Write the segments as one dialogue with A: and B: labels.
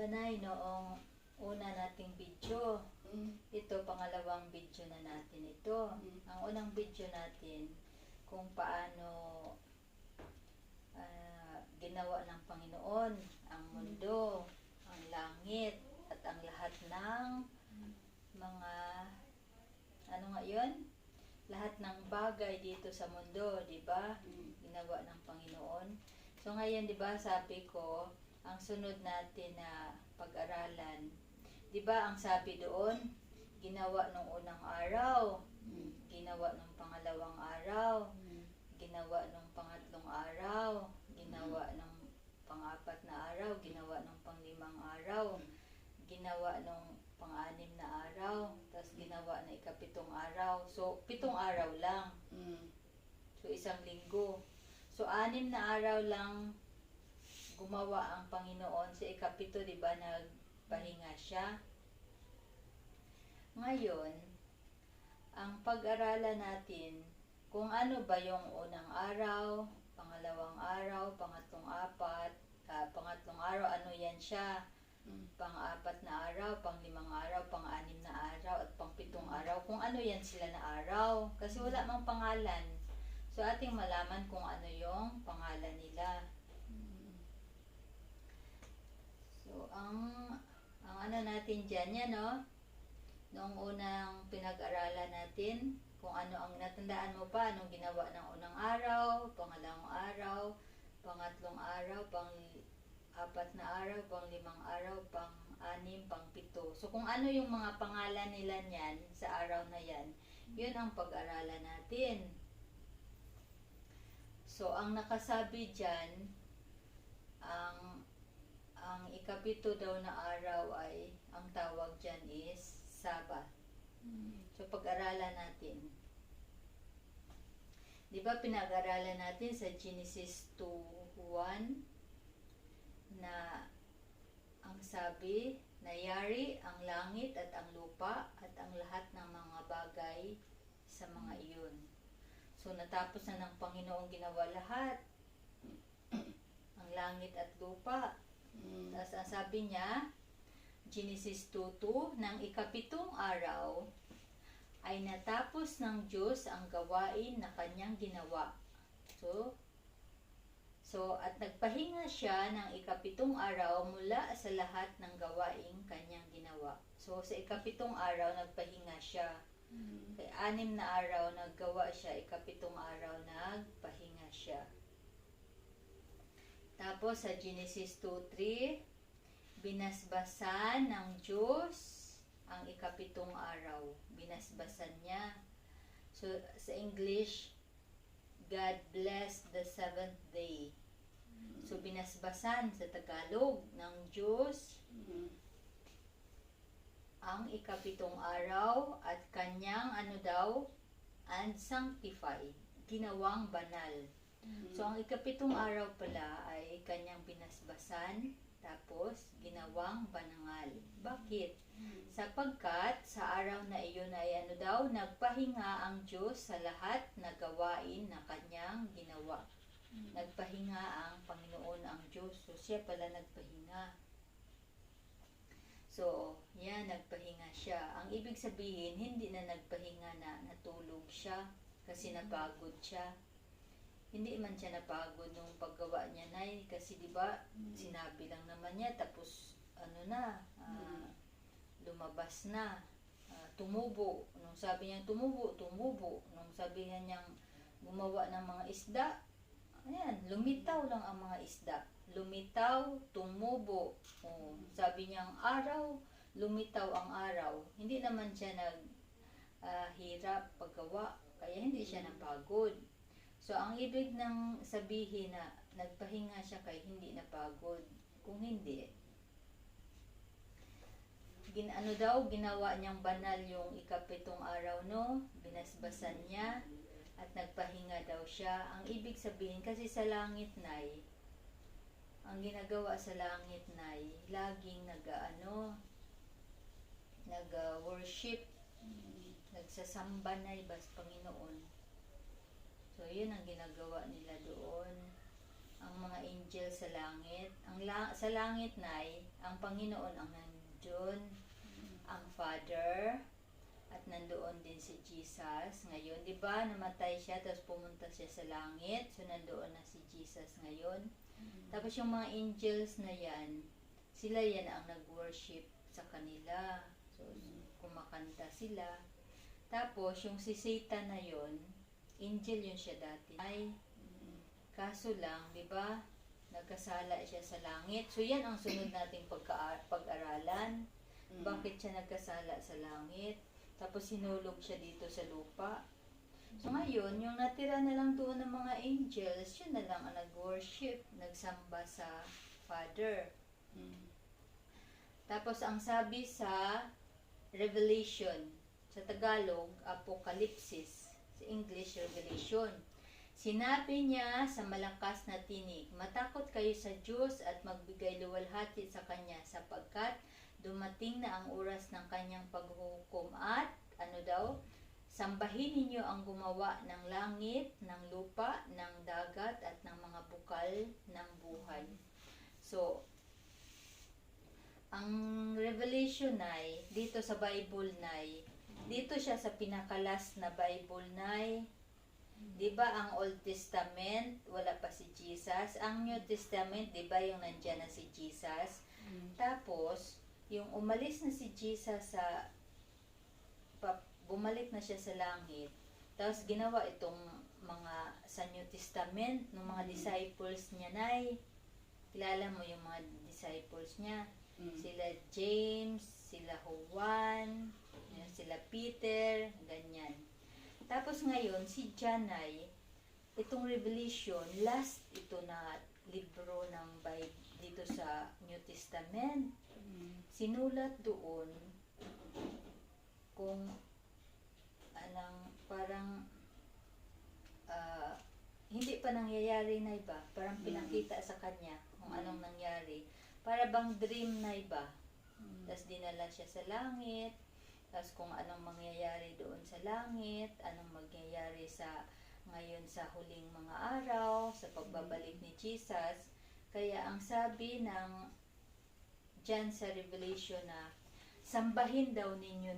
A: ba Nay, noong una nating video, ito pangalawang video na natin ito. Ang unang video natin kung paano ginawa ng Panginoon ang mundo, ang langit, at ang lahat ng mga ano nga yun? Lahat ng bagay dito sa mundo, di ba? Ginawa ng Panginoon. So ngayon, di ba, sabi ko, ang sunod natin na pag-aralan, di ba, ang sabi doon, ginawa nung unang araw, ginawa nung pangalawang araw, ginawa nung pangatlong araw, ginawa nung pang-apat na araw, ginawa nung pang-limang araw, ginawa nung pang-anim na araw, tapos ginawa na ikapitong araw. So, 7 araw lang. So, 1 linggo. So, 6 na araw lang gumawa ang Panginoon. Sa ikapito, di ba, nagpahinga siya. Ngayon, ang pag-aralan natin, kung ano ba yung unang araw, pangalawang araw, pangatlong araw, ano yan siya, pang-apat na araw, pang-limang araw, pang-anim na araw, at pang-7 araw, kung ano yan sila na araw. Kasi wala mang pangalan. So, ating malaman kung ano yung pangalan nila. So, ang ano natin dyan, yan, no? Noong unang pinag-aralan natin, kung ano ang natandaan mo pa, anong ginawa ng unang araw, pangalawang araw, pangatlong araw, pang-apat na araw, pang-limang araw, pang-anim, pang-7. So, kung ano yung mga pangalan nila niyan sa araw na yan, yun ang pag-aralan natin. So, ang nakasabi dyan, ang ikapito daw na araw ay, ang tawag dyan is Sabat. So, pag-aralan natin. Di ba pinag-aralan natin sa Genesis 2:1 na ang sabi, nayari ang langit at ang lupa at ang lahat ng mga bagay sa mga iyon. So, natapos na ng Panginoong ginawa lahat. Ang langit at lupa. Tapos, ang sabi niya, Genesis 2:2, ng ikapitong araw, ay natapos ng Diyos ang gawain na kanyang ginawa. So, at nagpahinga siya ng ikapitong araw mula sa lahat ng gawaing kanyang ginawa. So, sa ikapitong araw, nagpahinga siya. Kaya 6 na araw naggawa siya, ikapitong araw nagpahinga siya. Tapos sa Genesis 2:3, binasbasan ng Diyos ang ikapitong araw. Binasbasan niya. So, sa English, God blessed the 7th day. So, binasbasan sa Tagalog ng Diyos ang ikapitong araw at kanyang and sanctify, ginawang banal. So, ang ikapitong araw pala ay kanyang binasbasan, tapos ginawang banangal. Bakit? Sapagkat sa araw na iyon ay nagpahinga ang Diyos sa lahat na gawain na kanyang ginawa. Nagpahinga ang Panginoon ang Diyos. So, siya pala nagpahinga. So, yan, nagpahinga siya. Ang ibig sabihin, hindi na nagpahinga na natulog siya kasi napagod siya. Hindi man siya napagod nung paggawa niya, Nay, kasi di ba sinabi lang naman niya, tapos lumabas na, tumubo. Nung sabi niya tumubo. Nung sabi niya gumawa ng mga isda, ayan, lumitaw lang ang mga isda. Lumitaw, tumubo. Sabi niya araw, lumitaw ang araw. Hindi naman siya hirap paggawa, kaya hindi siya napagod. So, ang ibig ng sabihin na nagpahinga siya kay hindi napagod. Kung hindi, ginawa niyang banal yung ikapitong araw, no? Binasbasan niya at nagpahinga daw siya. Ang ibig sabihin, kasi sa langit, Nay, ang ginagawa sa langit, Nay, laging nag-worship, nagsasamba, Nay, sa Panginoon. So, yun ang ginagawa nila doon. ang mga angel sa langit. Sa langit ang Panginoon ang nandoon, ang Father, at nandoon din si Jesus ngayon. Di ba, namatay siya, tapos pumunta siya sa langit. So, nandoon na si Jesus ngayon. Tapos yung mga angels na yan, sila yan ang nag-worship sa kanila. So, kumakanta sila. Tapos, yung si Satan na yon, angel yun siya dati. Kaso lang, di ba, nagkasala siya sa langit. So, yan ang sunod nating pag-aralan. Bakit siya nagkasala sa langit? Tapos sinulog siya dito sa lupa. So ngayon, yung natira na lang doon ng mga angels, yun na lang ang nag-worship, nagsamba sa Father. Tapos ang sabi sa Revelation, sa Tagalog, Apokalipsis, sa English, Revelation, sinabi niya sa malakas na tinig, matakot kayo sa Diyos at magbigay luwalhati sa Kanya sapagkat dumating na ang oras ng kanyang paghuhukom at, sambahin ninyo ang gumawa ng langit, ng lupa, ng dagat, at ng mga bukal ng buhay. So, ang Revelation dito sa Bible dito siya sa pinakalas na Bible di ba ang Old Testament, wala pa si Jesus. Ang New Testament, di ba yung nandyan na si Jesus. Tapos, yung umalis na si Jesus bumalik na siya sa langit, tapos ginawa itong mga sa New Testament ng mga disciples niya kilala mo yung mga disciples niya, sila James, sila Juan, sila Peter, ganyan. Tapos ngayon si John itong Revelation, last ito na libro ng Bible dito sa New Testament. Sinulat doon kung parang hindi pa nangyayari na iba, parang pinakita sa kanya kung anong nangyari, para bang dream na iba. Tapos dinala siya sa langit, tapos kung anong mangyayari doon sa langit, anong mangyayari ngayon sa huling mga araw, sa pagbabalik ni Jesus. Kaya ang sabi ng dyan sa Revelation sambahin daw ninyo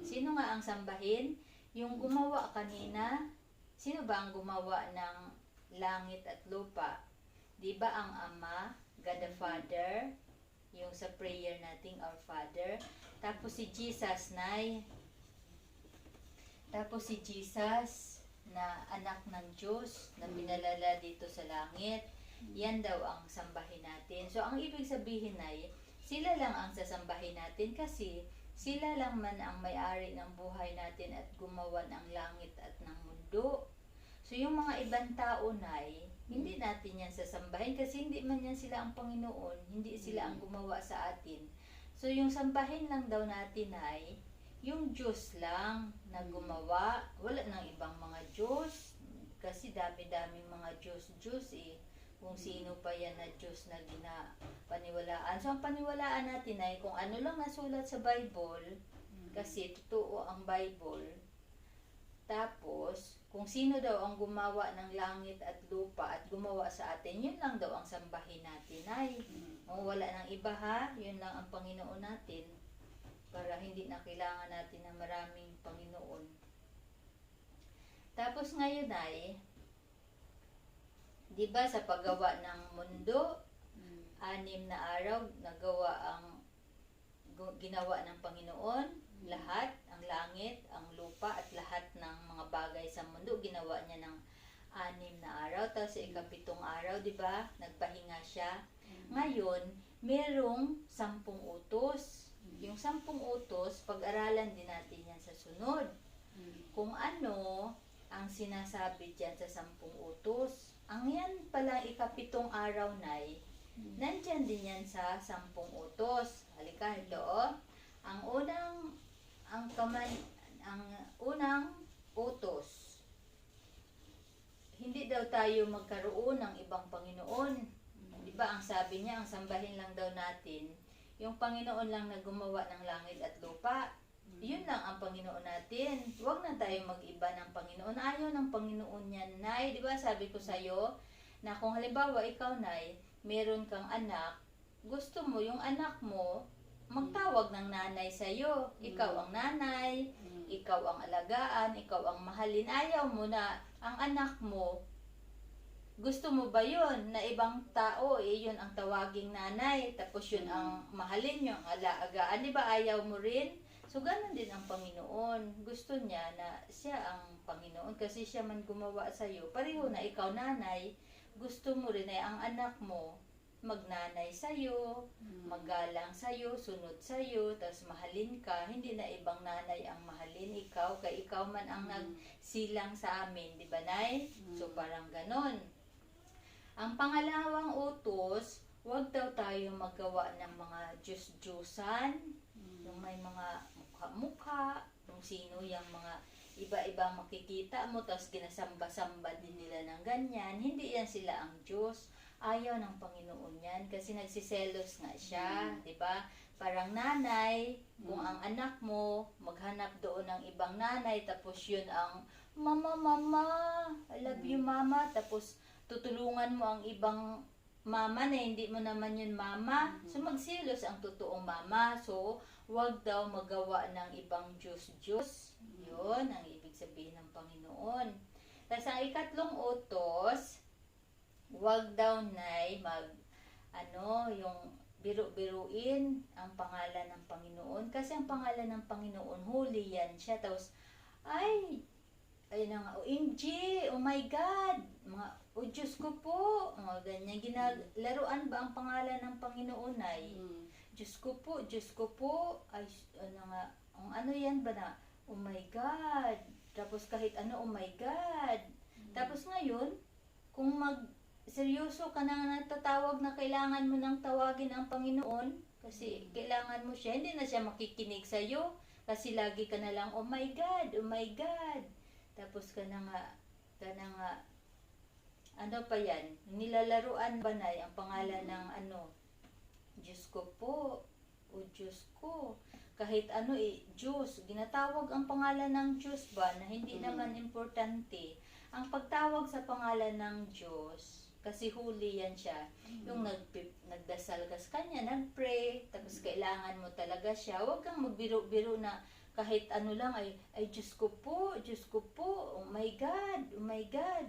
A: Sino nga ang sambahin? Yung gumawa kanina, sino ba ang gumawa ng langit at lupa? Di ba ang Ama, God the Father, yung sa prayer nating Our Father. Tapos si Jesus na anak ng Diyos na pinalala dito sa langit. Yan daw ang sambahin natin. So, ang ibig sabihin sila lang ang sasambahin natin kasi sila lang man ang may-ari ng buhay natin at gumawa ng langit at ng mundo. So, yung mga ibang tao hindi natin yan sasambahin kasi hindi man yan sila ang Panginoon, hindi sila ang gumawa sa atin. So, yung sambahin lang daw natin yung Diyos lang na gumawa, wala nang ibang mga Diyos kasi dami-daming mga Diyos kung sino pa yan na Diyos na paniwalaan. So, ang paniwalaan natin kung ano lang nasulat sa Bible, kasi totoo ang Bible. Tapos, kung sino daw ang gumawa ng langit at lupa at gumawa sa atin, yun lang daw ang sambahin natin wala nang iba yun lang ang Panginoon natin. Para hindi na kailangan natin ng maraming Panginoon. Tapos ngayon di ba sa paggawa ng mundo, 6 na araw ginawa ng Panginoon, lahat, ang langit, ang lupa, at lahat ng mga bagay sa mundo, ginawa niya ng 6 na araw. Tapos sa 7 araw, di ba, nagpahinga siya. Ngayon, merong 10 utos. Yung 10 utos, pag-aralan din natin yan sa sunod. Kung ano ang sinasabi dyan sa 10 utos. Ang yan pala 7 araw nandyan din yan sa 10 utos. Halika, ito ang unang utos. Hindi daw tayo magkaroon ng ibang Panginoon. Diba ang sabi niya, ang sambahin lang daw natin yung Panginoon lang na gumawa ng langit at lupa. Yun lang ang Panginoon natin. Huwag na tayo mag-iba ng Panginoon. Ayaw ng Panginoon yan, Di ba sabi ko sa'yo, na kung halimbawa ikaw nay, meron kang anak, gusto mo yung anak mo magtawag ng nanay sa'yo. Ikaw ang nanay, ikaw ang alagaan, ikaw ang mahalin. Ayaw mo na ang anak mo, gusto mo ba yun na ibang tao, yun ang tawaging nanay, tapos yun ang mahalin, yung alagaan, di ba? Ayaw mo rin. So, ganun din ang Panginoon. Gusto niya na siya ang Panginoon kasi siya man gumawa sa'yo. Pareho na ikaw nanay, gusto mo rin ay ang anak mo magnanay sa'yo, magalang sa'yo, sunod sa'yo, tapos mahalin ka. Hindi na ibang nanay ang mahalin ikaw, kaya ikaw man ang nagsilang sa amin, di ba, Nay? So, parang ganon. Ang pangalawang utos, huwag daw tayo magawa ng mga Diyos-Diyosan, yung may mga mukha-mukha, kung sino yung mga iba-ibang makikita mo, tapos ginasamba-samba din nila ng ganyan. Hindi yan sila ang Diyos. Ayaw ng Panginoon yan kasi nagsiselos nga siya, di ba? Parang nanay, kung ang anak mo maghanap doon ng ibang nanay, tapos yun ang mama, I love you mama, tapos tutulungan mo ang ibang mama na hindi mo naman yun mama. So magselos ang totoong mama. So wag daw magawa ng ibang Diyos. Yun ang ibig sabihin ng Panginoon. Tapos ang ikatlong utos, wag daw nay yung biru-biruin ang pangalan ng Panginoon. Kasi ang pangalan ng Panginoon, holy yan siya. Tapos, ayun na nga, OMG, oh my God, oh Diyos ko po, ganyan, ginalaruan ba ang pangalan ng Panginoon ay? Diyos ko po, ay, ano yan ba na, oh my God, tapos kahit ano, oh my God, tapos ngayon, kung seryoso ka na natatawag na kailangan mo nang tawagin ang Panginoon, kasi kailangan mo siya, hindi na siya makikinig sa'yo, kasi lagi ka na lang, oh my God, tapos ka na nga, ano pa yan, nilalaruan ba na ang pangalan ng Diyos ko po, o Diyos ko, kahit Diyos, ginatawag ang pangalan ng Diyos ba, na hindi naman importante, ang pagtawag sa pangalan ng Diyos, kasi holy yan siya. Yung nagdasal ka sa Kanya, nagpray, tapos kailangan mo talaga siya. Huwag kang magbiro-biro na kahit ano lang, ay Diyos ko po, oh my God.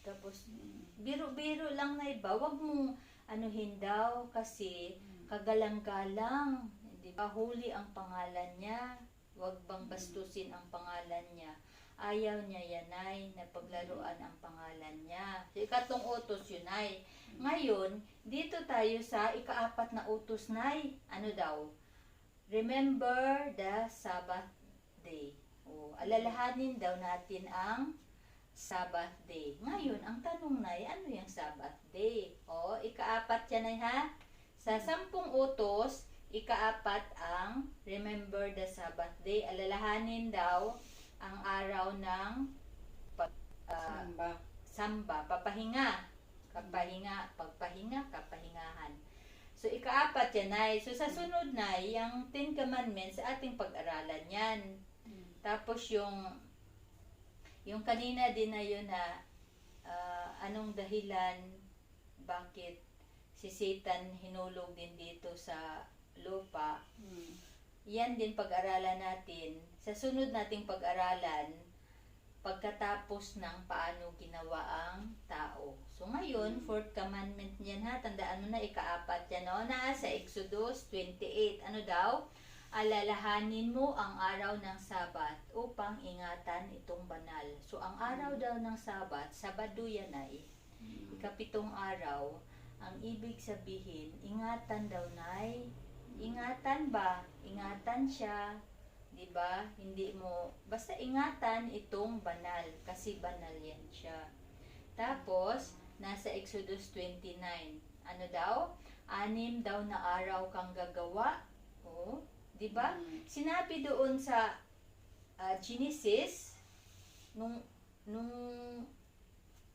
A: Tapos, biro-biro lang na iba. Huwag mong anuhin daw kasi kagalang-galang. Di ba? Holy ang pangalan niya. Huwag bang bastusin ang pangalan niya. Ayaw niya yan ay na paglaruan ang pangalan niya. So, ikatlong utos yun ay. Ngayon, dito tayo sa ikaapat na utos nay. Ano daw? Remember the Sabbath day. Alalahanin daw natin ang Sabbath day. Ngayon, ang tanong nay, ano yung Sabbath day? Ikaapat yan ay ha? Sa 10 utos, ikaapat ang remember the Sabbath day. Alalahanin daw ang araw ng samba, pagpahinga, kapahingahan. So, ikaapat yan ay, so sa sunod na, yung 10 Commandments, sa ating pag-aralan yan. Tapos yung kanina din na yun na, anong dahilan, bakit si Satan hinulog din dito sa lupa, yan din pag-aralan natin. Sa sunod nating pag-aralan, pagkatapos ng paano ginawa ang tao. So ngayon, 4th commandment niyan ha, tandaan mo na ikaapat yan sa Exodus 28. Ano daw? Alalahanin mo ang araw ng Sabat upang ingatan itong banal. So ang araw daw ng Sabat, Sabado yan ay, ikapitong araw, ang ibig sabihin, ingatan daw nay. Ingatan ba? Ingatan siya. Diba? Hindi mo, basta ingatan itong banal. Kasi banal yan siya. Tapos, nasa Exodus 29. Ano daw? 6 daw na araw kang gagawa. Diba? Sinabi doon sa Genesis, nung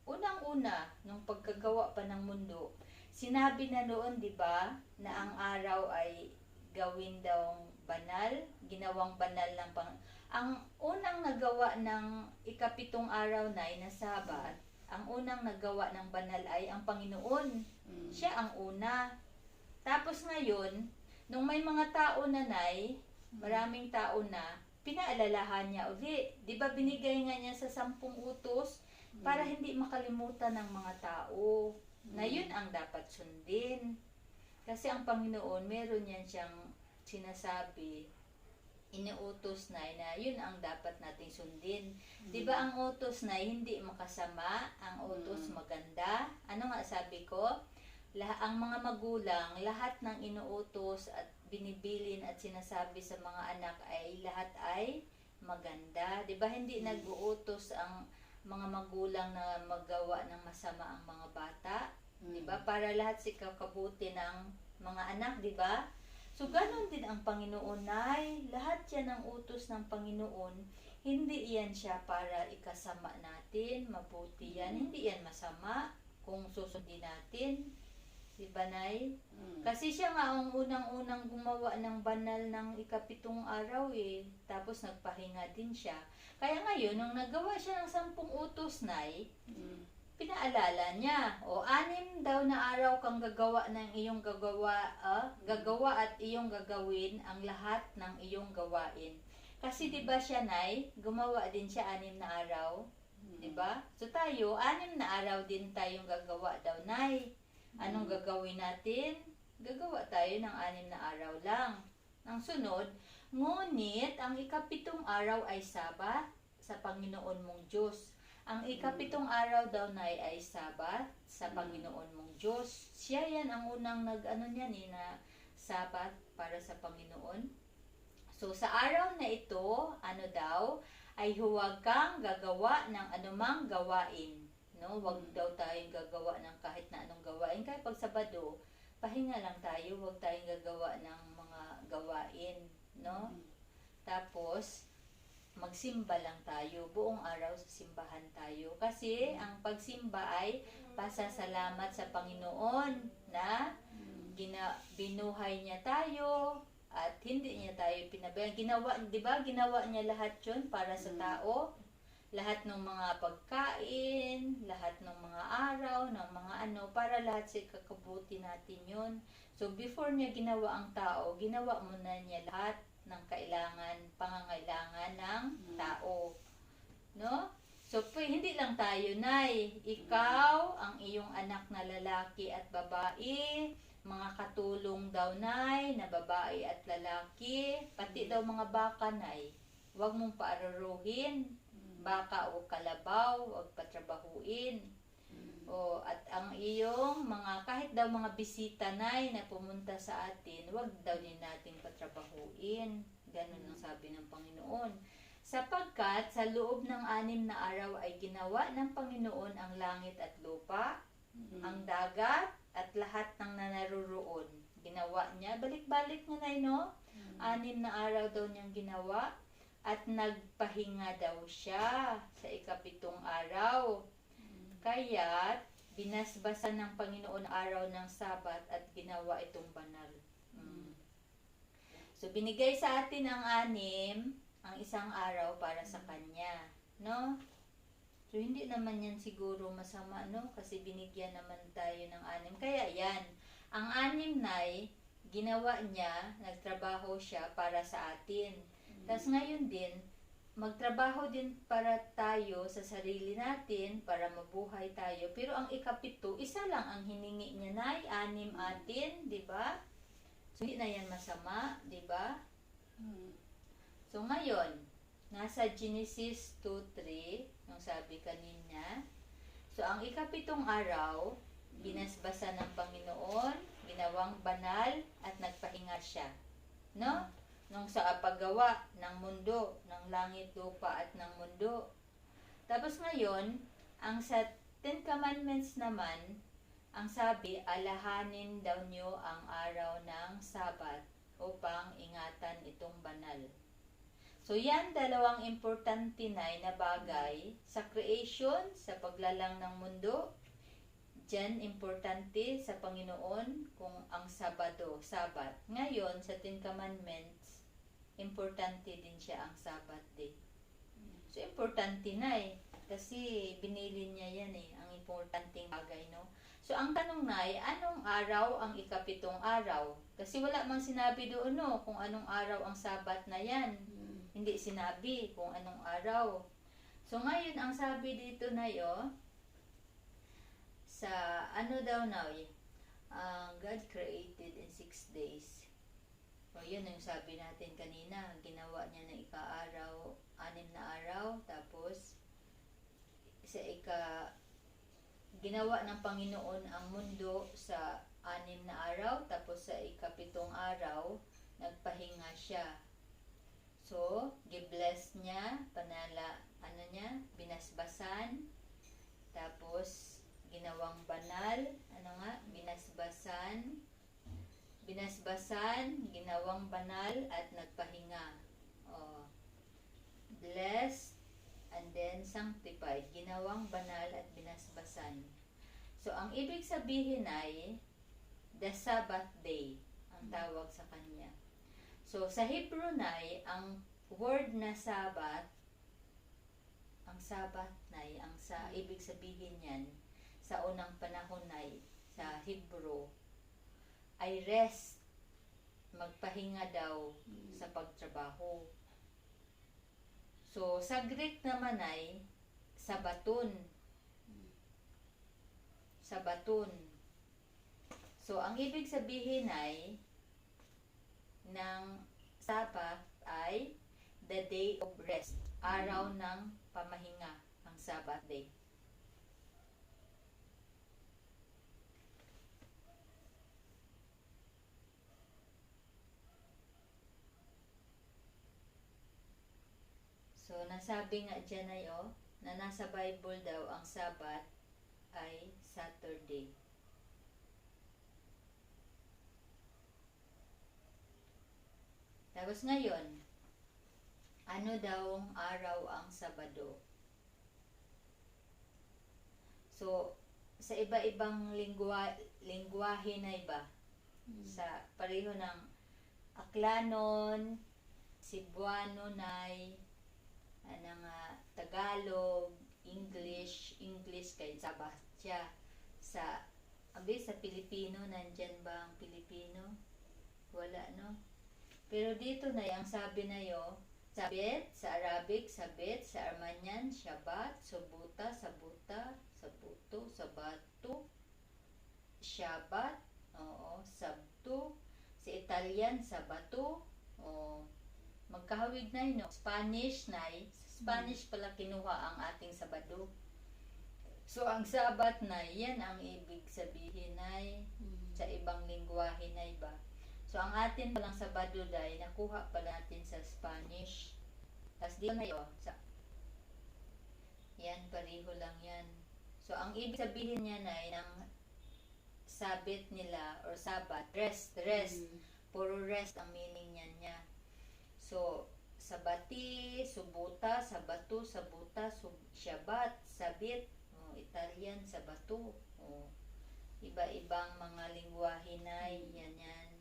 A: unang-una, nung pagkagawa pa ng mundo, sinabi na noon, di ba, na ang araw ay gawin daw banal, ginawang banal ang unang nagawa ng ikapitong araw na Sabat, ang unang naggawa ng banal ay ang Panginoon.
B: Mm.
A: Siya ang una. Tapos ngayon, nung may mga tao na maraming tao na, pinaalalahan niya uli. Di ba binigay nga niya sa 10 utos para hindi makalimutan ng mga tao na yun ang dapat sundin. Kasi ang Panginoon, meron yan siyang sinasabi, inuutos na yun ang dapat nating sundin. Di ba ang utos na hindi makasama, ang utos maganda? Ano nga sabi ko? Ang mga magulang, lahat ng inuutos at binibilin at sinasabi sa mga anak ay lahat ay maganda. 'Di ba hindi nag-uutos ang mga magulang na maggawa ng masama ang mga bata? 'Di ba? Para lahat kabuti ng mga anak, 'di ba? So ganon din ang Panginoon ay lahat 'yan ang utos ng Panginoon. Hindi 'yan siya para ikasama natin, mabuti 'yan. Hindi 'yan masama kung susundin natin. Diba, Nay? Kasi siya nga ang unang-unang gumawa ng banal ng 7 araw eh. Tapos nagpahinga din siya. Kaya ngayon, nung nagawa siya ng 10 utos, Nay, pinaalala niya, 6 daw na araw kang gagawa ng iyong gagawa at iyong gagawin ang lahat ng iyong gawain. Kasi diba siya, Nay, gumawa din siya 6 na araw. Diba? So tayo, 6 na araw din tayong gagawa daw, Nay. Anong gagawin natin? Gagawa tayo ng 6 na araw lang. Ang sunod, ngunit ang 7 araw ay Sabat sa Panginoon mong Diyos. Ang 7 araw daw na ay Sabat sa Panginoon mong Diyos. Siya yan ang unang na Sabat para sa Panginoon. So sa araw na ito, ay huwag kang gagawa ng anumang gawain. No, wag daw tayong gagawa ng kahit na anong gawain. Kaya pag Sabado, pahinga lang tayo, wag tayong gagawa ng mga gawain, no? Tapos magsimba lang tayo, buong araw sa simbahan tayo. Kasi ang pagsimba ay pasasalamat sa Panginoon na binuhay niya tayo at hindi niya tayo pinabayaan. Ginawa, 'di ba? Ginawa niya lahat 'yon para sa tao. Lahat ng mga pagkain, lahat ng mga araw, ng mga para lahat sa kakabuti natin yun. So, before niya ginawa ang tao, ginawa muna niya lahat ng pangangailangan ng tao. No? So, hindi lang tayo, Nay. Ikaw, ang iyong anak na lalaki at babae, mga katulong daw, Nay, na babae at lalaki, pati daw mga baka, Nay. Huwag mong paararuhin. Baka o kalabaw, huwag patrabahuin. At ang iyong kahit daw mga bisita, Nay, na pumunta sa atin, huwag daw din nating patrabahuin. Ganun ang sabi ng Panginoon. Sapagkat sa loob ng 6 na araw ay ginawa ng Panginoon ang langit at lupa, ang dagat at lahat ng nanaroroon. Ginawa niya, balik-balik na, Nay, no? 6 na araw daw niyang ginawa. At nagpahinga daw siya sa 7 araw. Kaya binasbasan ng Panginoon araw ng Sabat at ginawa itong banal. So binigay sa atin ang 6, ang 1 araw para sa Kanya. No? So hindi naman yan siguro masama, no? Kasi binigyan naman tayo ng 6. Kaya yan, ang 6 Nay, ginawa niya, nagtrabaho siya para sa atin. Tapos ngayon din, magtrabaho din para tayo sa sarili natin, para mabuhay tayo. Pero ang 7, isa lang ang hiningi niya, Nay, 6 atin, di ba? So, hindi na yan masama, di ba? So, ngayon, nasa Genesis 2:3, yung sabi kanina. So, ang 7 araw, binasbasan ng Panginoon, ginawang banal, at nagpahinga siya. No? Nung sa paggawa ng mundo, ng langit, lupa at ng mundo. Tapos ngayon, ang sa 10 Commandments naman, ang sabi, alahanin daw nyo ang araw ng Sabat upang ingatan itong banal. So yan, 2 importante na bagay sa creation, sa paglalang ng mundo. Diyan, importante sa Panginoon kung ang Sabado, Sabat. Ngayon, sa 10 Commandments, importante din siya ang Sabat day. So, importante na kasi binili niya yan eh, ang importanteng bagay, no? So, ang tanong na ay, anong araw ang ikapitong araw? Kasi wala mang sinabi doon, no, kung anong araw ang Sabat na yan. Hindi sinabi kung anong araw. So, ngayon, ang sabi dito na sa ano daw na, God created in 6 days. So, yun yung sabi natin kanina, ginawa niya na ika-araw, 6 na araw, tapos sa ginawa ng Panginoon ang mundo sa 6 na araw, tapos sa ikapitong araw, nagpahinga siya. So, gibless niya, binasbasan, tapos ginawang banal, binasbasan, ginawang banal, at nagpahinga. Blessed, and then sanctified, ginawang banal at binasbasan. So, ang ibig sabihin ay the Sabbath day ang tawag sa kanya. So, sa Hebrew nay, ang word na Sabbath, ibig sabihin yan, sa unang panahon nay, sa Hebrew, ay rest, magpahinga daw sa pagtrabaho. So, sa Greek naman ay Sabaton. So, ang ibig sabihin ay ng Sabbath ay the day of rest, araw ng pamahinga, ang Sabbath day. So, nasabi nga dyan na nasa Bible daw ang Sabbath ay Saturday. Tapos ngayon, ano daw ang araw ang Sabado? So, sa iba-ibang lingwahe na iba, sa pareho ng Aklanon, Cebuano nay, Tagalog, English kay Sabbath siya. Sa Pilipino, nandyan ba ang Pilipino? Wala, no? Pero dito na ang sabi na Sabet, sa Arabic, Sabet, sa Armenian, Shabbat, Subuta, Sabuto, Sabato, Shabbat, Sabto, sa Italian, Sabato, magkahawig na no? Spanish na Spanish pala kinuha ang ating Sabado. So, ang Sabat na yan ang ibig sabihin ay sa ibang lingwahe na iba. So, ang atin palang Sabado dahil nakuha pala natin sa Spanish. Tapos dito na yan, pareho lang yan. So, ang ibig sabihin niya na ng Sabbath nila or Sabbath, rest. Puro rest ang meaning niya. So, Sabati, Subuta, Sabato, Sabuta, Shabbat, Sabit, Italian, Sabato. Iba-ibang mga lingwahe na yan.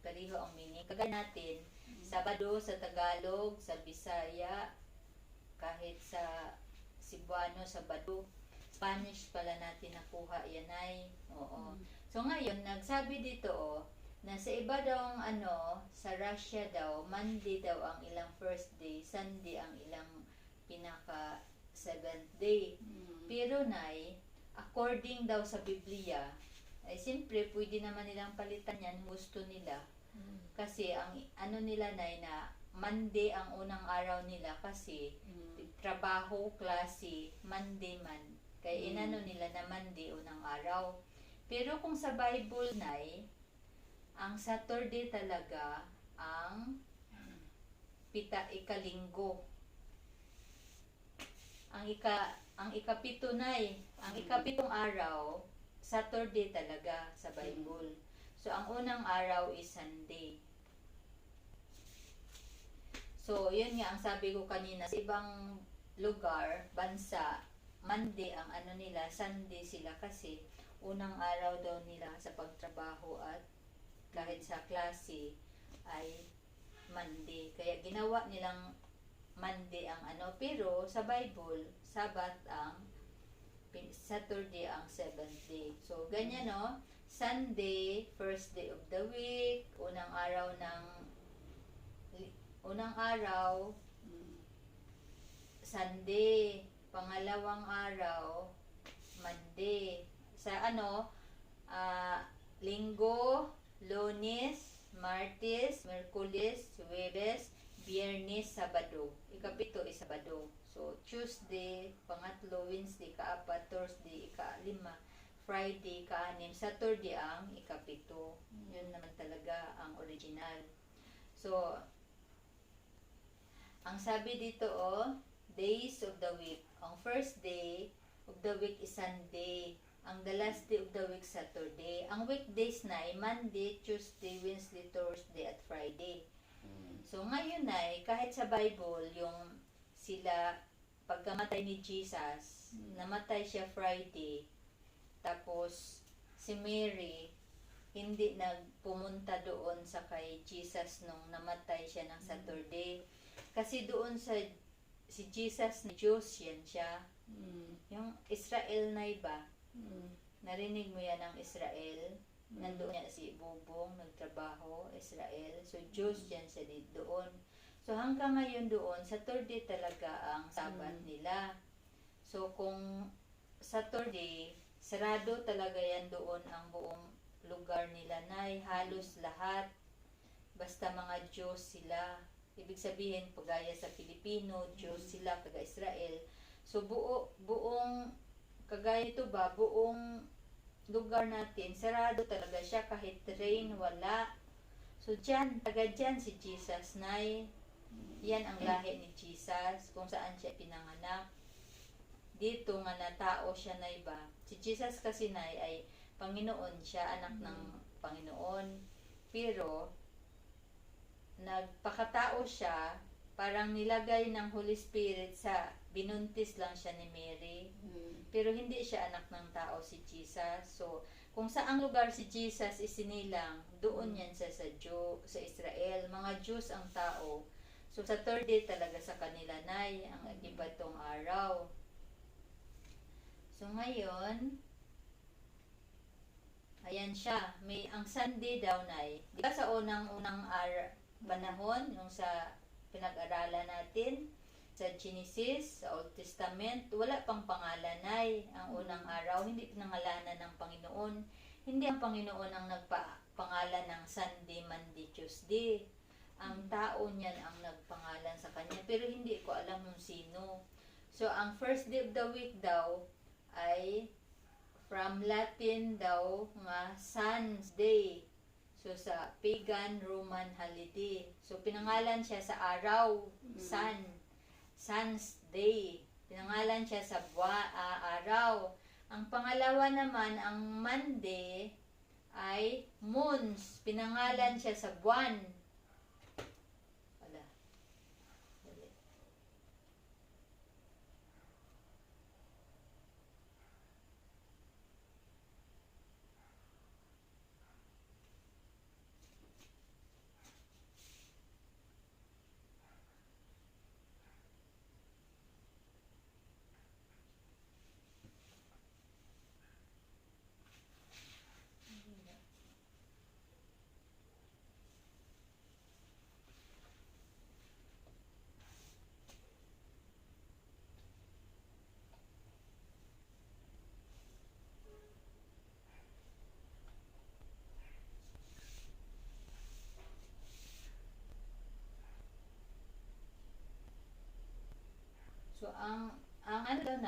A: Pareho ang meaning. Kagaya natin, Sabado sa Tagalog, sa Bisaya, kahit sa Cebuano, Sabado. Spanish pala natin nakuha yan ay. So ngayon, nagsabi dito na sa iba daw sa Russia daw, Monday daw ang ilang first day, Sunday ang ilang pinaka 7th day. Pero according daw sa Biblia, ay siyempre pwede naman nilang palitan yan, gusto nila. Kasi ang nila na Monday ang unang araw nila kasi trabaho, klase, Monday man. Kaya nila na Monday unang araw. Pero kung sa Bible ang Saturday talaga ang ikalinggo. Ang ikapito ang ikapitong araw, Saturday talaga sa Bible. So, ang unang araw is Sunday. So, yun nga ang sabi ko kanina, sa ibang lugar, bansa, Monday ang nila, Sunday sila kasi unang araw daw nila sa pagtrabaho at kahit sa klase ay Monday. Kaya ginawa nilang Monday ang ano. Pero sa Bible, Sabbath ang Saturday ang 7th day. So, ganyan no. Sunday, first day of the week, unang araw, Sunday, pangalawang araw, Monday. Sa Linggo, Lunes, Martes, Merkulis, Huwebes, Biyernes, Sabado. Ikapito is Sabado. So, Tuesday, pangatlo, Wednesday, kaapat, Thursday, ikalima, Friday, kaanim, Saturday ang ikapito. Yun naman talaga ang original. So, ang sabi dito days of the week. Ang first day of the week is Sunday. Ang the last day of the week, Saturday. Ang weekdays na ay Monday, Tuesday, Wednesday, Thursday, at Friday. So, ngayon ay, kahit sa Bible, yung sila, pagkamatay ni Jesus, namatay siya Friday, tapos si Mary, hindi nagpumunta doon sa kay Jesus nung namatay siya ng Saturday. Kasi doon si Jesus na Diyos yan siya. Yung Israel na iba, narinig mo yan ng Israel. Nandoon niya si Bubong, nagtrabaho, Israel. So, Diyos yan siya doon. So, hanggang ngayon doon, Saturday talaga ang Sabbath nila. So, kung Saturday, sarado talaga yan doon ang buong lugar nila na halos lahat. Basta mga Diyos sila. Ibig sabihin, pagaya sa Pilipino, Diyos sila, kaga Israel. So, buong, kagaya ito ba, buong lugar natin, sarado talaga siya kahit rain, wala. So, taga dyan si Jesus na yan ang lahi ni Jesus, kung saan siya pinanganak. Dito nga na tao siya na iba. Si Jesus kasi na ay Panginoon siya, anak ng Panginoon. Pero, nagpakatao siya, parang nilagay ng Holy Spirit binuntis lang siya ni Mary. Pero hindi siya anak ng tao si Jesus. So, kung saang lugar si Jesus isinilang, doon yan siya sa Israel. Mga Jews ang tao. So, sa third day talaga sa kanila ang iba tong araw. So, ngayon, ayan siya. Ang Sunday daw di ba sa unang panahon, yung sa pinag-aralan natin, sa Genesis, sa Old Testament, wala pang pangalan ang unang araw, hindi pinangalanan ng Panginoon. Hindi ang Panginoon ang nagpangalan ng Sunday, Monday, Tuesday. Ang tao niyan ang nagpangalan sa kanya, pero hindi ko alam kung sino. So, ang first day of the week daw ay from Latin daw nga Sun's Day. So, sa pagan Roman holiday. So, pinangalan siya sa araw, Sun's Day. Pinangalan siya sa araw. Ang pangalawa naman, ang Monday, ay Moons. Pinangalan siya sa buwan. Wala. So, ang ano daw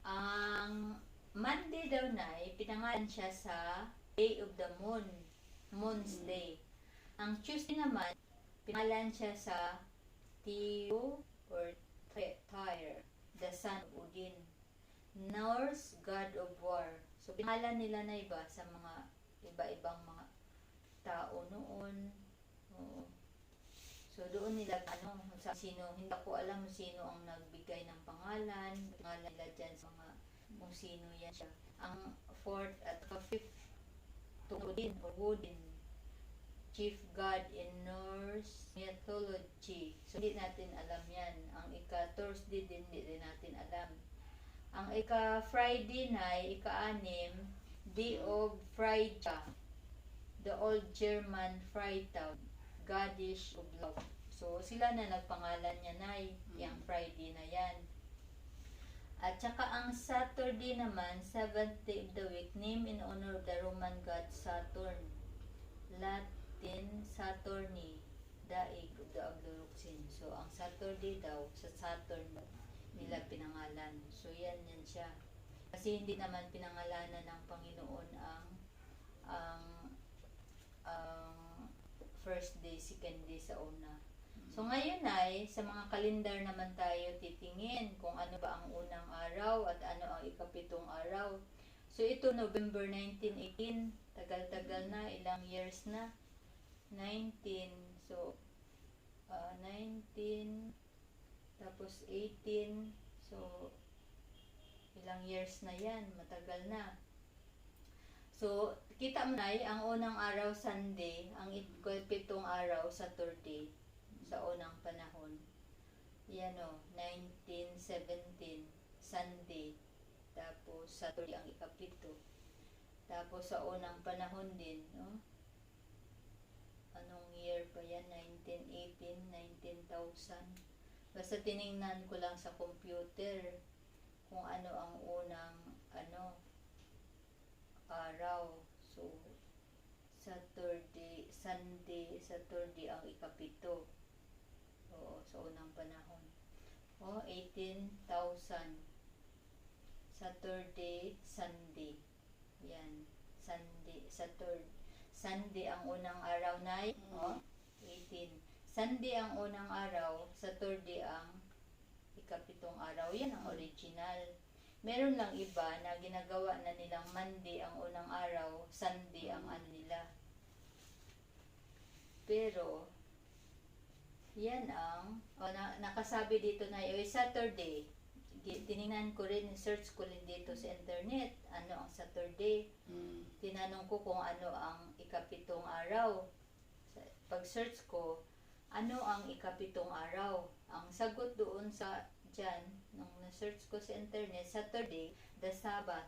A: ang Monday daw pinangalan siya sa Day of the Moon, Moon's Day. Ang Tuesday naman, pinangalan siya sa Theo or Tyre, the son of Odin, Norse god of war. So, pinangalan nila na iba sa mga iba-ibang mga tao noon. Oo. So, doon nila, sa sino, hindi ko alam sino ang nagbigay ng pangalan nila dyan sa mga, kung sino yan siya. Ang fourth at fifth, Odin, chief god in Norse mythology. So, hindi natin alam yan. Ang ika-Thursday din, hindi din natin alam. Ang ika-Friday na, ika-6, Day of Freitag, the Old German Freitag, goddess of love. So, sila na nagpangalan niya na, yung Friday na yan. At saka ang Saturday naman, 7th day of the week, named in honor of the Roman god Saturn. Latin, Saturni, daig of the Aglaruxin. So, ang Saturday daw, sa Saturn nila pinangalan. So, yan siya. Kasi hindi naman pinangalanan ng Panginoon ang first day, second day sa una. So ngayon ay, sa mga kalendar naman tayo titingin kung ano ba ang unang araw at ano ang ikapitong araw. So ito November 1918, tagal-tagal na, ilang years na. 19, so 19, tapos 18, so ilang years na yan, matagal na. So, kita mo na ang unang araw Sunday, ang ikapitong araw Saturday sa unang panahon. Yan o, 1917, Sunday. Tapos Saturday ang ikapito. Tapos sa unang panahon din, no? Anong year pa yan? 1918, 19,000. Basta tiningnan ko lang sa computer kung ano ang unang araw. So, Saturday, Sunday, Saturday ang ikapito. Oo, sa unang panahon. 18,000. Saturday, Sunday. Yan. Sunday, Saturday. Sunday ang unang araw na 18. Sunday ang unang araw, Saturday ang ikapitong araw. Yan ang original. Meron lang iba na ginagawa na nilang Monday ang unang araw, Sunday ang nila. Pero, yan ang nakasabi dito na Saturday. Tiningnan ko rin, search ko rin dito sa internet, ano ang Saturday. Tinanong ko kung ano ang ikapitong araw. Pag-search ko, ano ang ikapitong araw? Ang sagot doon sa dyan, nung na-search ko sa internet, Saturday, the Sabbath,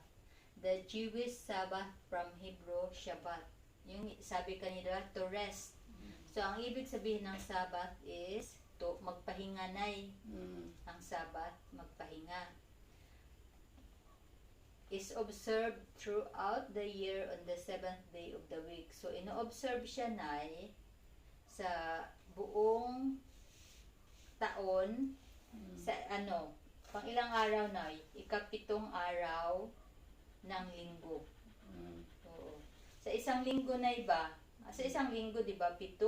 A: the Jewish Sabbath from Hebrew Shabbat. Yung sabi kanila, to rest. So, ang ibig sabihin ng Sabbath is to magpahinga na ang Sabbath, magpahinga. Is observed throughout the year on the 7th day of the week. So, ino-observe siya na sa buong taon, sa pang ilang araw na, ikapitong araw ng linggo. Oo. Sa isang linggo na iba, sa isang linggo, di ba, 7?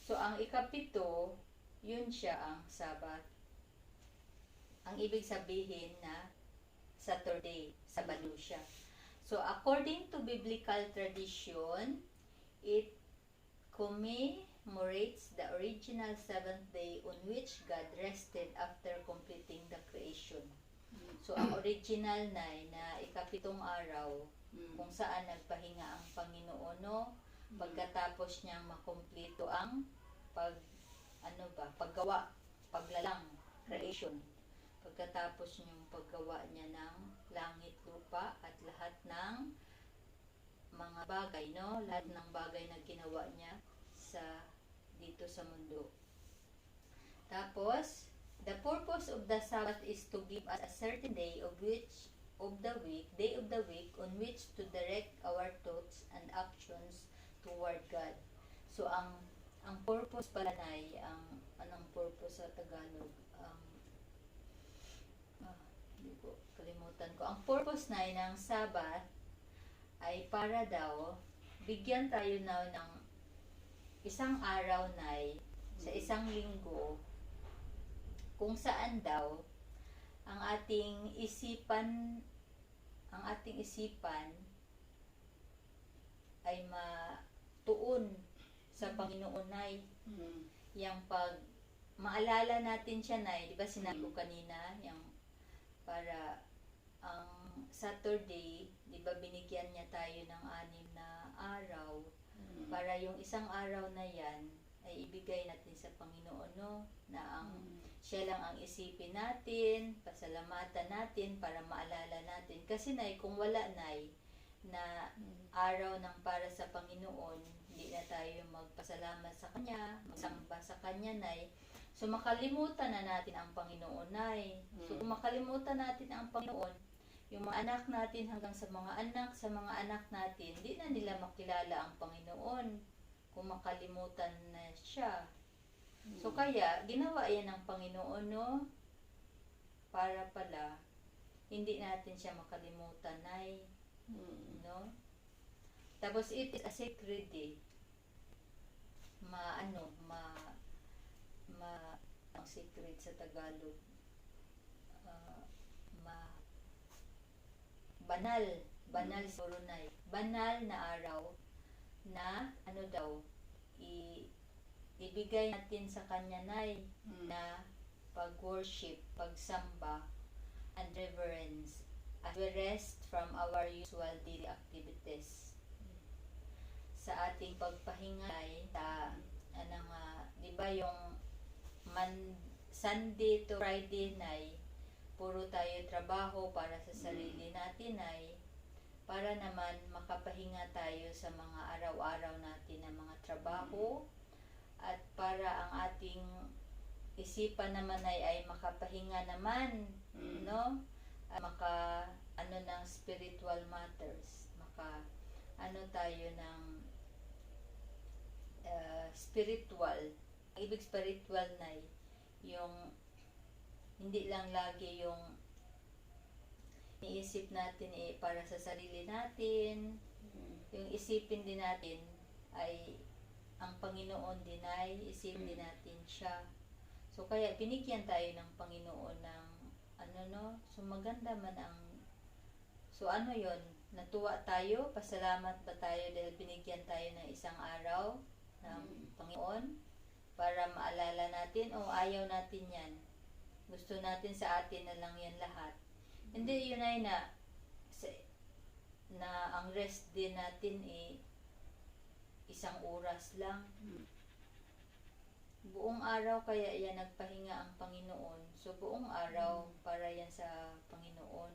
A: So, ang ikapito, yun siya ang Sabat. Ang ibig sabihin na Saturday, Sabado siya. So, according to biblical tradition, it commemorates the original 7th day on which God rested after completing the creation. So, ang original na ikapitong araw, kung saan nagpahinga ang Panginoon, no? Pagkatapos niyang makumpleto ang paggawa, paglalang, creation. Pagkatapos niyang paggawa niya ng langit, lupa, at lahat ng mga bagay, no? Lahat ng bagay na ginawa niya dito sa mundo. Tapos, the purpose of the Sabbath is to give us a certain day of the week on which to direct our thoughts and actions toward God. So, ang purpose pala anong purpose sa Tagalog? Kalimutan ko. Ang purpose ng Sabbath ay para daw bigyan tayo ng isang araw sa isang linggo kung saan daw ang ating isipan ay matuon sa Panginoon yung maalala natin siya di ba sinabi ko kanina yung para ang Saturday, di ba binigyan niya tayo ng 6 na araw Para yung isang araw na yan ay ibigay natin sa Panginoon, no? Na siya lang ang isipin natin, pasalamatan natin para maalala natin. Kasi nay, kung wala nay, na araw ng para sa Panginoon, hindi na tayo magpasalamat sa Kanya, magsamba sa Kanya nay, so makalimutan na natin ang Panginoon nay. So kung makalimutan natin ang Panginoon, yung mga anak natin hanggang sa mga anak natin, hindi na nila makilala ang Panginoon kung makalimutan na siya. So kaya, ginawa yan ng Panginoon, no? Para pala, hindi natin siya makalimutan, nay. No? Tapos, it is a sacred day. Ang sacred sa Tagalog. Banal siguro, nay. Banal na araw na, ibigay natin sa Kanya, nay, na pag-worship, pagsamba, and reverence as we rest from our usual daily activities. Sa ating pagpahinga, ay, di ba yung Sunday to Friday, nay, puro tayo trabaho para sa sarili natin, nay, para naman makapahinga tayo sa mga araw-araw natin na mga trabaho, at para ang ating isipan naman ay makapahinga naman, no? Ng spiritual matters, tayo ng spiritual. Ibig spiritual na yung hindi lang lagi yung iisip natin para sa sarili natin, yung isipin din natin ay ang Panginoon din ay isipin din natin siya. So kaya binigyan tayo ng Panginoon ng so maganda man ang natuwa tayo, pasalamat ba tayo dahil binigyan tayo ng isang araw ng Panginoon para maalala natin o ayaw natin yan, gusto natin sa atin na lang yan lahat. Hindi, yun ay na ang rest din natin isang oras lang. Buong araw kaya yan nagpahinga ang Panginoon. So buong araw para yan sa Panginoon.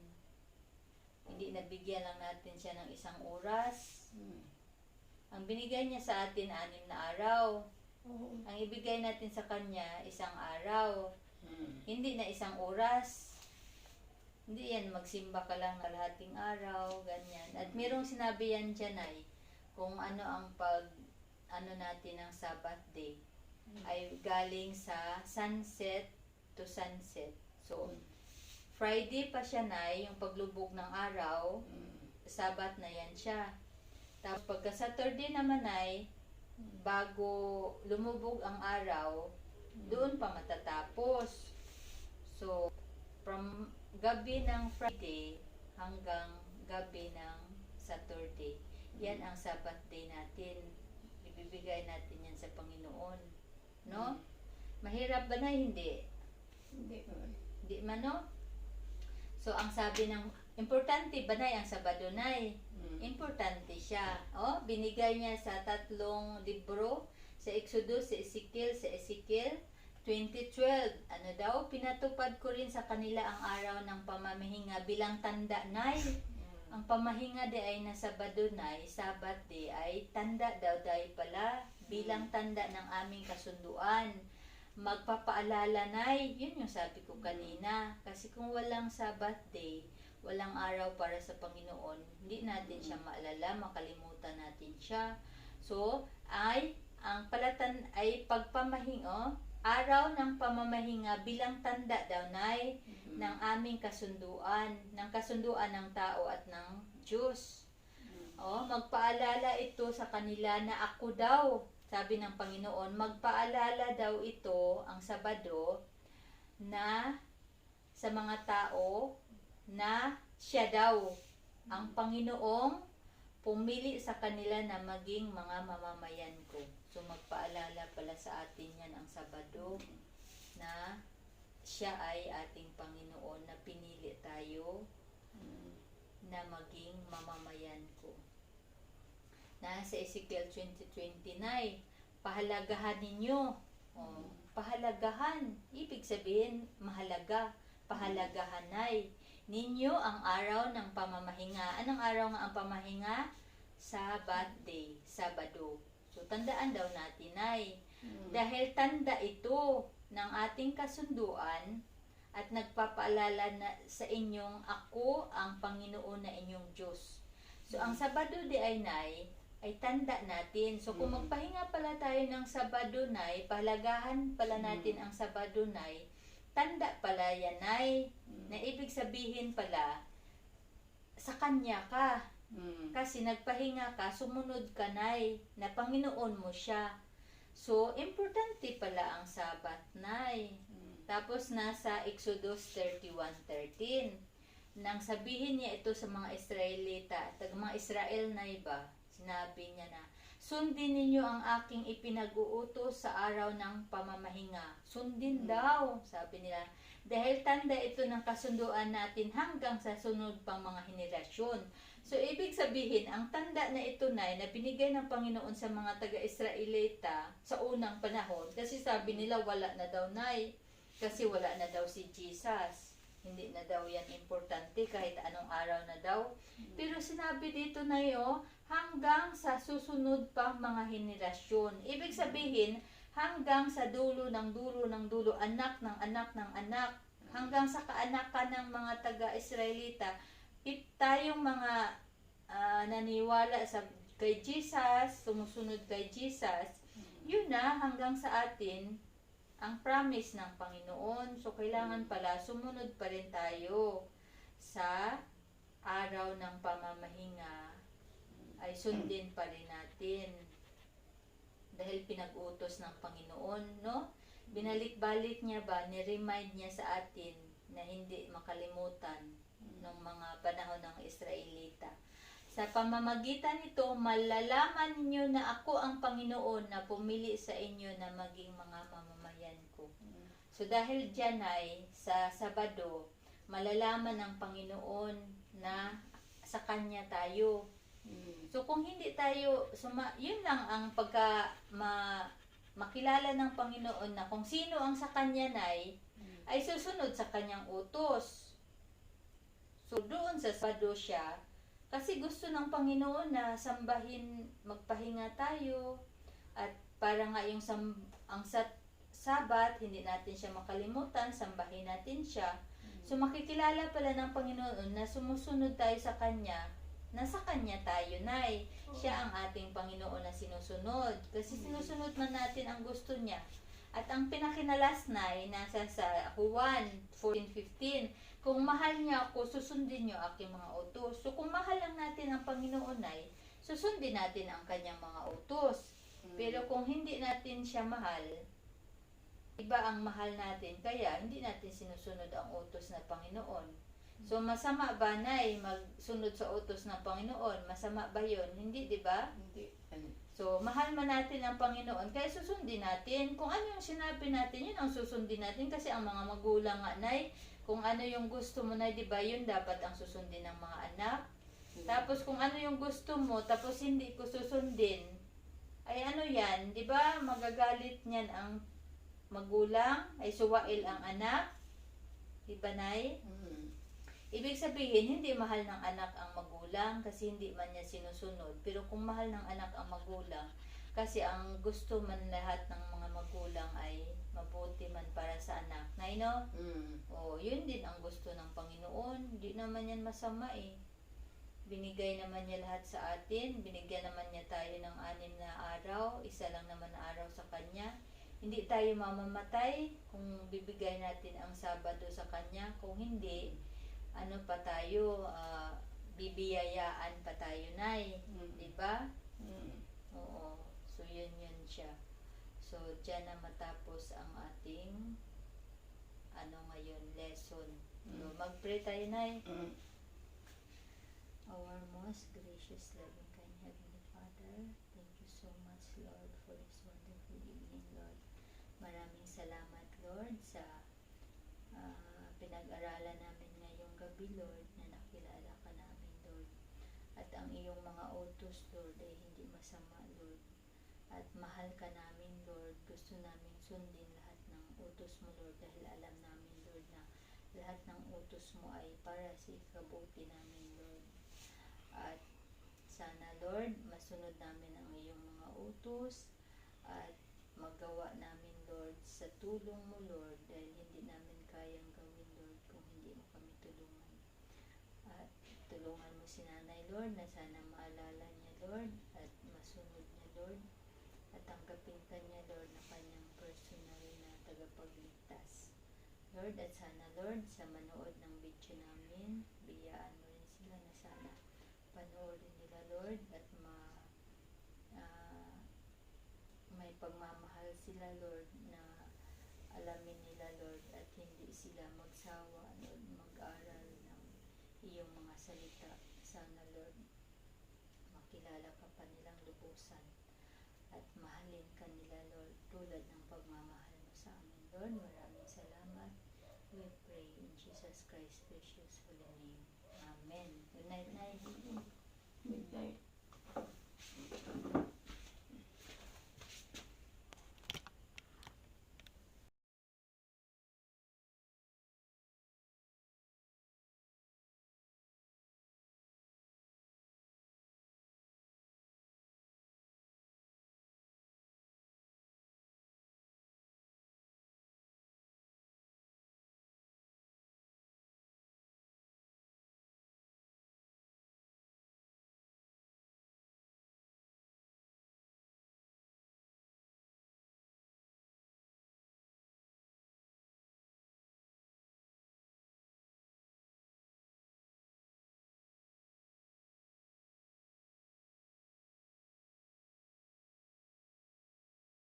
A: Hindi nabigyan lang natin siya ng isang oras. Ang binigay niya sa atin 6 na araw. Ang ibigay natin sa Kanya isang araw. Hindi na isang oras. Hindi yan magsimba ka lang kalahating araw, ganyan. At mayroong sinabi yan dyan ay kung ano ang natin ng Sabbath day ay galing sa sunset to sunset. So, Friday pa siya yung paglubog ng araw, Sabbath na yan siya. Tapos pagka Saturday naman ay bago lumubog ang araw, doon pa matatapos. So, from gabi ng Friday hanggang gabi ng Saturday, yan ang Sabbath day natin. Ibibigay natin yan sa Panginoon. No? Mahirap ba na? Hindi. Hindi man, no? So, ang sabi ng, importante ba na ang Sabado na? Importante siya. Binigay niya sa 3 libro, sa Exodus, sa Ezekiel 2012. Pinatupad ko rin sa kanila ang araw ng pamamahinga bilang tanda, nay. Ang pamahinga di ay na Sabado, nay, Sabbath day ay tanda daw dahil pala bilang tanda ng aming kasunduan. Magpapaalala, nay, yun yung sabi ko kanina. Kasi kung walang Sabbath day, walang araw para sa Panginoon, hindi natin siya maalala, makalimutan natin siya. So, ang palatan ay araw ng pamamahinga bilang tanda daw, nay, ng aming kasunduan, ng kasunduan ng tao at ng Diyos. Magpaalala ito sa kanila na ako daw, sabi ng Panginoon, magpaalala daw ito ang Sabado na sa mga tao na siya daw ang Panginoong pumili sa kanila na maging mga mamamayan ko. So magpaalala pala sa atin yan ang Sabado na siya ay ating Panginoon na pinili tayo na maging mamamayan ko. Nasa Ezekiel 20:20 Nay, pahalagahan ninyo. Pahalagahan. Ibig sabihin, mahalaga. Pahalagahan, Nay. Ninyo ang araw ng pamamahinga. Anong araw nga ang pamahinga? Sabbath day. Sabado. So, tandaan daw natin, Nay. Dahil tanda ito ng ating kasunduan at nagpapaalala na sa inyong ako ang Panginoon na inyong Diyos. So, ang Sabado di ay, Nay, ay tanda natin. So, kung magpahinga pala tayo ng Sabado, Nay, pahalagahan pala natin ang Sabado, Nay, tanda pala yan, Nay, na ibig sabihin pala, sa Kanya ka. Kasi nagpahinga ka, sumunod ka, Nay, na Panginoon mo siya. So, importante pala ang Sabat, Nay. Tapos, nasa Exodus 31:13, nang sabihin niya ito sa mga Israelita, mga Israel na iba, sinabi niya na, sundin ninyo ang aking ipinag-uutos sa araw ng pamamahinga. Sundin daw, sabi nila. Dahil tanda ito ng kasunduan natin hanggang sa sunod pang mga henerasyon. So, ibig sabihin, ang tanda na ito, Nay, na binigay ng Panginoon sa mga taga-Israelita sa unang panahon, kasi sabi nila wala na daw, Nay, kasi wala na daw si Jesus. Hindi na daw yan importante kahit anong araw na daw. Pero sinabi dito na hanggang sa susunod pang mga henerasyon. Ibig sabihin, hanggang sa dulo ng dulo ng dulo, anak ng anak ng anak, hanggang sa kaanakan ng mga taga-Israelita, tayong mga naniwala kay Jesus, sumusunod kay Jesus, yun na hanggang sa atin, ang promise ng Panginoon. So, kailangan pala sumunod pa rin tayo sa araw ng pamamahinga, ay sundin pa rin natin. Dahil pinag-utos ng Panginoon, no? Binalik-balik niya ba, ni-remind niya sa atin na hindi makalimutan ng mga panahon ng Israelita. Sa pamamagitan nito, malalaman niyo na ako ang Panginoon na pumili sa inyo na maging mga mamamayan ko. So dahil dyan ay sa Sabado, malalaman ng Panginoon na sa Kanya tayo. So kung hindi tayo, yun lang ang makilala ng Panginoon na kung sino ang sa Kanya, Nay, ay susunod sa Kanyang utos. So doon sa Sabado siya, kasi gusto ng Panginoon na sambahin, magpahinga tayo, at para nga yung ang Sabat, hindi natin siya makalimutan, sambahin natin siya. So makikilala pala ng Panginoon na sumusunod tayo sa Kanya, nasa Kanya tayo, Nay. Siya ang ating Panginoon na sinusunod. Kasi sinusunod man natin ang gusto niya. At ang pinakinalas, Nay, nasa sa Juan 14:15, kung mahal niya ako, susundin niyo aking mga utos. So kung mahal lang natin ang Panginoon, Nay, susundin natin ang Kanyang mga utos. Pero kung hindi natin siya mahal, iba ang mahal natin, kaya hindi natin sinusunod ang utos ng Panginoon. So, masama ba, Nay, magsunod sa utos ng Panginoon? Masama ba yun? Hindi, di ba?
B: Hindi.
A: So, mahal man natin ang Panginoon, kaya susundin natin. Kung ano yung sinabi natin, yun ang susundin natin. Kasi ang mga magulang nga, Nay, kung ano yung gusto mo, Nay, di ba, yun dapat ang susundin ng mga anak. Tapos, kung ano yung gusto mo, tapos hindi ko susundin, ay ano yan, di ba, magagalit niyan ang magulang, ay suwail ang anak. Di ba, Nay? Ibig sabihin, hindi mahal ng anak ang magulang kasi hindi man niya sinusunod. Pero kung mahal ng anak ang magulang, kasi ang gusto man lahat ng mga magulang ay mabuti man para sa anak. Nay, no? O, yun din ang gusto ng Panginoon. Hindi naman yan masama eh. Binigay naman niya lahat sa atin. Binigyan naman niya tayo ng 6 na araw. Isa lang naman na araw sa Kanya. Hindi tayo mamamatay kung bibigay natin ang Sabado sa Kanya. Kung hindi, ano pa tayo, bibiyayaan pa tayo, Nay. Diba? Oo. So, yun siya. So, dyan na matapos ang ating ngayon, lesson. So, mag-pray tayo, Nay. Our most gracious, loving, kind Heavenly Father, thank you so much, Lord, for this wonderful evening, Lord. Maraming salamat, Lord, sa pinag-aralan namin ngayong gabi, Lord, na nakilala ka namin, Lord. At ang iyong mga utos, Lord, ay hindi masama, Lord. At mahal ka namin, Lord. Gusto namin sundin lahat ng utos mo, Lord, dahil alam namin, Lord, na lahat ng utos mo ay para sa ikabuti namin, Lord. At sana, Lord, masunod namin ang iyong mga utos at magawa namin, Lord, sa tulong mo, Lord, dahil hindi namin kayang gawin, Lord, kung hindi mo kami tulungan. At tulungan mo si Nanay, Lord, na sana maalala niya, Lord, at masunod niya, Lord, at tanggapin ka niya, Lord, na kanyang personal na tagapagligtas. Lord, at sana, Lord, sa manood ng video namin, biyaan mo rin sila na sana panoorin nila, Lord, at may pagmamahal sila, Lord, na alamin nila, Lord, at hindi sila magsawa, Lord, mag-aral ng iyong mga salita. Sana, Lord, makilala ka pa nilang lubusan at mahalin ka nila, Lord, tulad ng pagmamahal mo sa amin, Lord. Maraming salamat. We pray in Jesus Christ's precious holy name. Amen. Good night, night.
B: Good night.